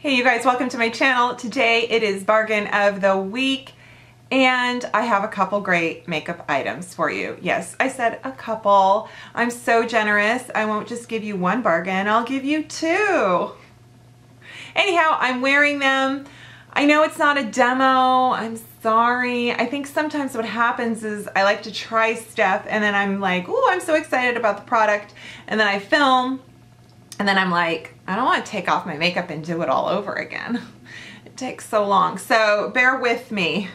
Hey you guys, welcome to my channel. Today it is bargain of the week and I have a couple great makeup items for you. Yes, I said a couple. I'm so generous. I won't just give you one bargain, I'll give you two. Anyhow, I'm wearing them. I know it's not a demo, I'm sorry. I think sometimes what happens is I like to try stuff and then I'm like, oh, I'm so excited about the product, and then I film and then I'm like, I don't want to take off my makeup and do it all over again. It takes so long, so bear with me.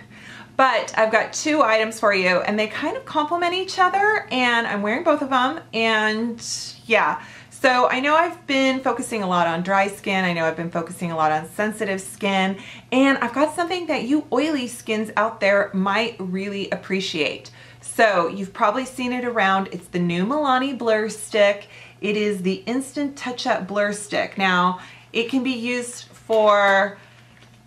But I've got two items for you and they kind of complement each other and I'm wearing both of them, and yeah. So I know I've been focusing a lot on dry skin, I know I've been focusing a lot on sensitive skin, and I've got something that you oily skins out there might really appreciate. So you've probably seen it around. It's the new Milani Blur Stick. It is the Instant Touch-Up Blur Stick. Now, it can be used for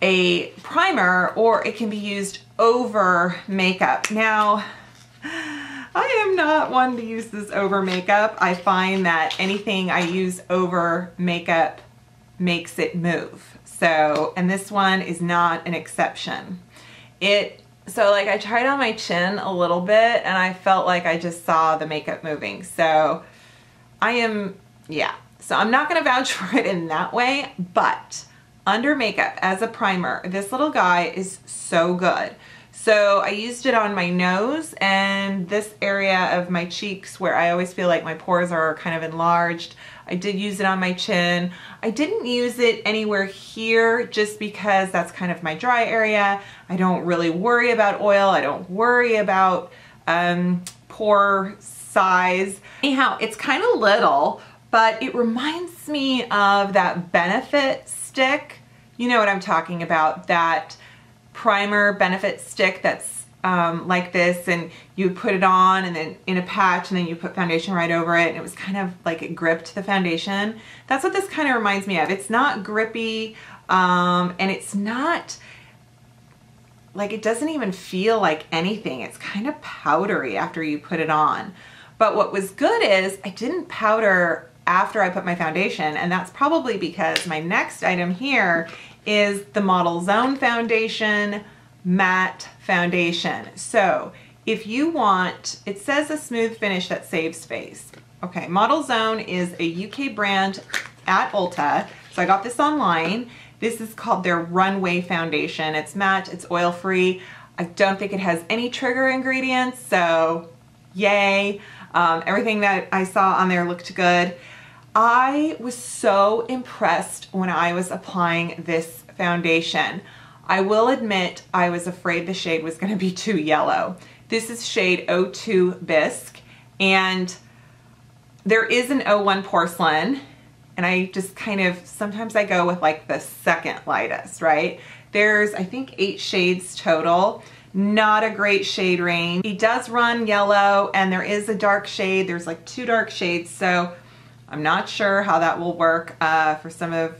a primer or it can be used over makeup. Now, I am not one to use this over makeup. I find that anything I use over makeup makes it move. So, and this one is not an exception. So like I tried on my chin a little bit and I felt like I just saw the makeup moving. So so I'm not gonna vouch for it in that way, but under makeup as a primer, this little guy is so good. So I used it on my nose and this area of my cheeks where I always feel like my pores are kind of enlarged. I did use it on my chin. I didn't use it anywhere here just because that's kind of my dry area. I don't really worry about oil. I don't worry about pore size. Anyhow, it's kind of little, but it reminds me of that Benefit stick. You know what I'm talking about, that primer Benefit stick that's like this, and you put it on and then in a patch and then you put foundation right over it, and it was kind of like it gripped the foundation. That's what this kind of reminds me of. It's not grippy and it's not like, it doesn't even feel like anything. It's kind of powdery after you put it on. But what was good is I didn't powder after I put my foundation, and that's probably because my next item here is the Model Zone Foundation Matte Foundation. So if you want, it says a smooth finish that saves face. Okay, Model Zone is a UK brand at Ulta. So I got this online. This is called their Runway Foundation. It's matte, it's oil-free. I don't think it has any trigger ingredients, so yay. Everything that I saw on there looked good. I was so impressed when I was applying this foundation. I will admit I was afraid the shade was going to be too yellow. This is shade 02 Bisque, and there is an 01 Porcelain, and I just kind of, sometimes I go with like the second lightest, right? There's, I think, 8 shades total. Not a great shade range. He does run yellow and there is a dark shade. There's like 2 dark shades, so I'm not sure how that will work for some of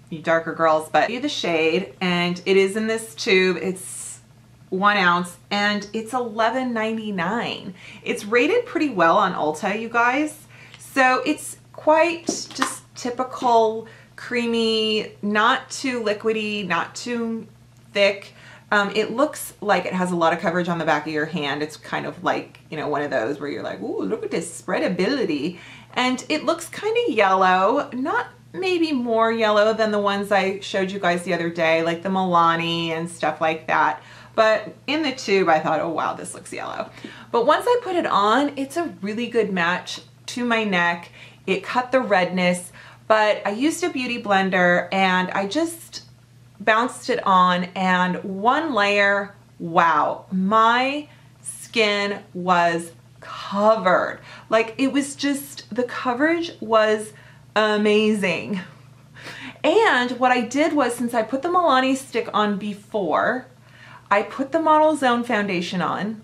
you darker girls, but do the shade, and it is in this tube. It's 1 ounce and it's $11.99. It's rated pretty well on Ulta, you guys. So it's quite just typical creamy, not too liquidy, not too thick. It looks like it has a lot of coverage on the back of your hand. It's kind of like, you know, one of those where you're like, ooh, look at this spreadability. And it looks kind of yellow, not maybe more yellow than the ones I showed you guys the other day, like the Milani and stuff like that. But in the tube, I thought, oh wow, this looks yellow. But once I put it on, it's a really good match to my neck. It cut the redness, but I used a beauty blender and I just bounced it on, and one layer, wow, my skin was covered. Like, it was just, the coverage was amazing. And what I did was, since I put the Milani stick on before, I put the Model Zone Foundation on,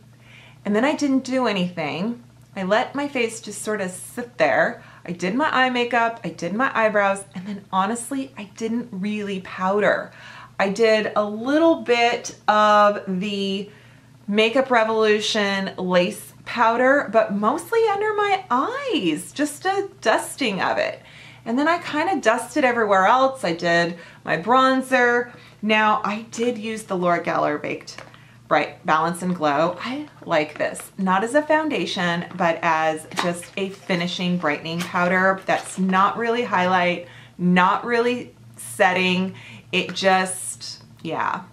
and then I didn't do anything. I let my face just sort of sit there. I did my eye makeup, I did my eyebrows, and then honestly, I didn't really powder. I did a little bit of the Makeup Revolution lace powder, but mostly under my eyes, just a dusting of it. and then I kind of dusted everywhere else. I did my bronzer. Now I did use the Laura Geller Baked Bright Balance and Glow. I like this, not as a foundation, but as just a finishing brightening powder that's not really highlight, not really setting. It just, yeah.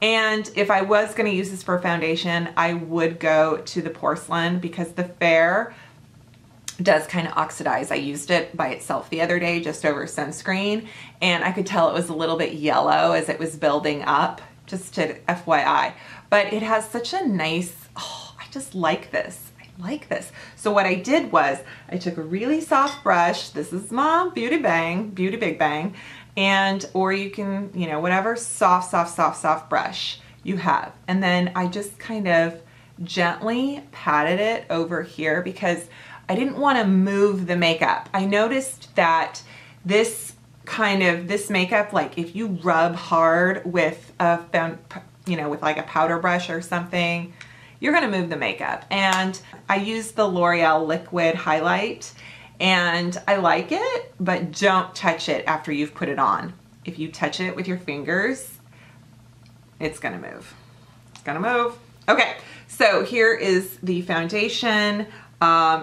And if I was gonna use this for foundation, I would go to the Porcelain because the Fair does kind of oxidize. I used it by itself the other day just over sunscreen, and I could tell it was a little bit yellow as it was building up, just to FYI. But it has such a nice, oh, I just like this. I like this. So what I did was I took a really soft brush. This is my Beauty Big Bang. And, or you can, you know, whatever soft brush you have. And then I just kind of gently patted it over here because I didn't want to move the makeup. I noticed that this makeup, like if you rub hard with with like a powder brush or something, you're gonna move the makeup. And I used the L'Oreal Liquid Highlight, and I like it, but don't touch it after you've put it on. If you touch it with your fingers, it's gonna move. It's gonna move. Okay, so here is the foundation.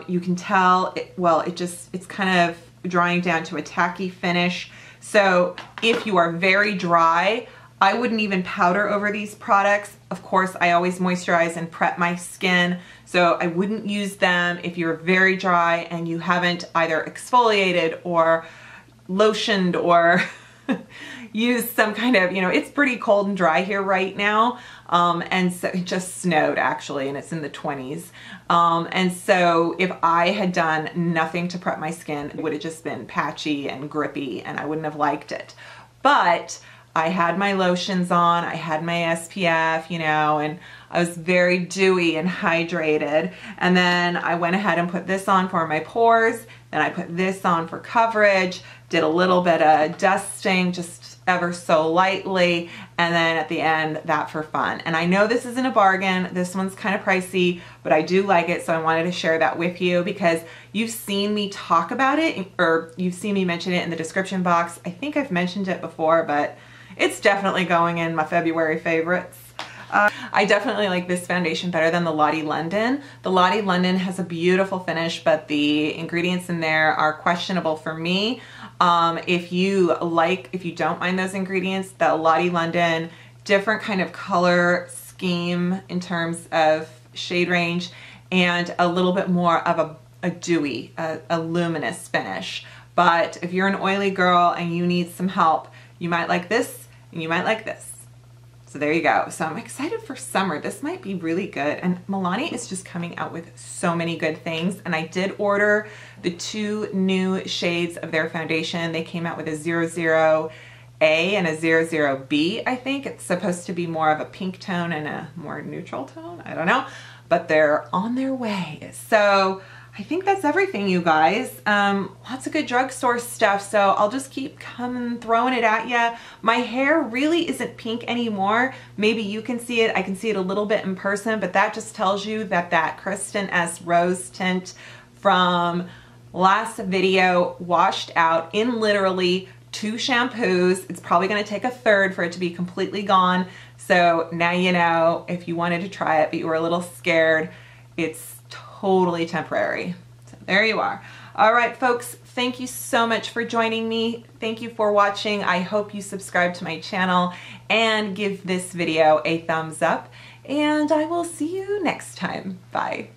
You can tell, it's kind of drying down to a tacky finish. So if you are very dry, I wouldn't even powder over these products. Of course, I always moisturize and prep my skin, so I wouldn't use them if you're very dry and you haven't either exfoliated or lotioned or used some kind of, it's pretty cold and dry here right now. And so it just snowed actually, and it's in the 20s. And so if I had done nothing to prep my skin, it would have just been patchy and grippy, and I wouldn't have liked it. But I had my lotions on, I had my SPF, and I was very dewy and hydrated. And then I went ahead and put this on for my pores. Then I put this on for coverage, did a little bit of dusting, just ever so lightly. And then at the end, that for fun. And I know this isn't a bargain. This one's kind of pricey, but I do like it. So I wanted to share that with you because you've seen me talk about it, or you've seen me mention it in the description box. I think I've mentioned it before, but it's definitely going in my February favorites. I definitely like this foundation better than the Lottie London. The Lottie London has a beautiful finish, but the ingredients in there are questionable for me. If you don't mind those ingredients, the Lottie London, different kind of color scheme in terms of shade range, and a little bit more of a dewy, a luminous finish. But if you're an oily girl and you need some help, you might like this and you might like this. So there you go. So I'm excited for summer. This might be really good. And Milani is just coming out with so many good things. And I did order the 2 new shades of their foundation. They came out with a 00A and a 00B, I think. It's supposed to be more of a pink tone and a more neutral tone. I don't know. But they're on their way. So I think that's everything, you guys. Lots of good drugstore stuff, so I'll just keep throwing it at you. My hair really isn't pink anymore. Maybe you can see it. I can see it a little bit in person, but that just tells you that that Kristen S. Rose tint from last video washed out in literally 2 shampoos. It's probably gonna take a 3rd for it to be completely gone. So now you know, if you wanted to try it, but you were a little scared, it's totally temporary. So there you are. All right, folks, thank you so much for joining me. Thank you for watching. I hope you subscribe to my channel and give this video a thumbs up, and I will see you next time. Bye.